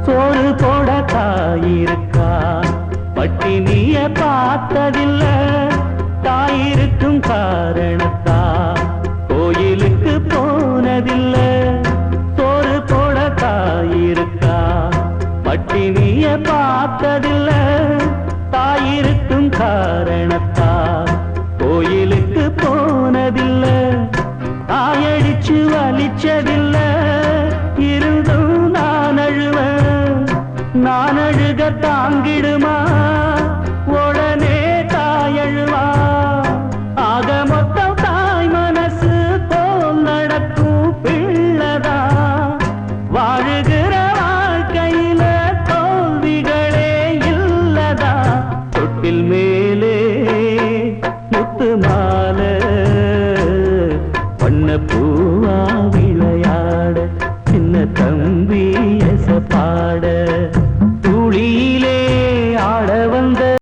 சோறு போட தாயிருக்கா பட்டினிய பார்த்ததில்ல தாயிருக்கும் காரணத்தா கோயிலுக்கு போனதில்ல சோறு போட தாயிருக்கா பட்டினிய பார்த்ததில்ல தாயிருக்கும் காரணத்தா கோயிலுக்கு போனதில்ல தாயடிச்சு வலிச்சதில்ல இருந்தும் நான் அழுவேன் நான் அழுக தாங்கிடுமா உடனே தாயழுவா ஆக மொத்தம் தாய் மனசு போல் நடக்கும் பிள்ளதா வாழுகிற வாழ்க்கையில தோல்விகளே இல்லதா தொட்டில் மேலே முத்து மாலை வண்ண பூவா விளையாட சின்ன தம்பி எச பாட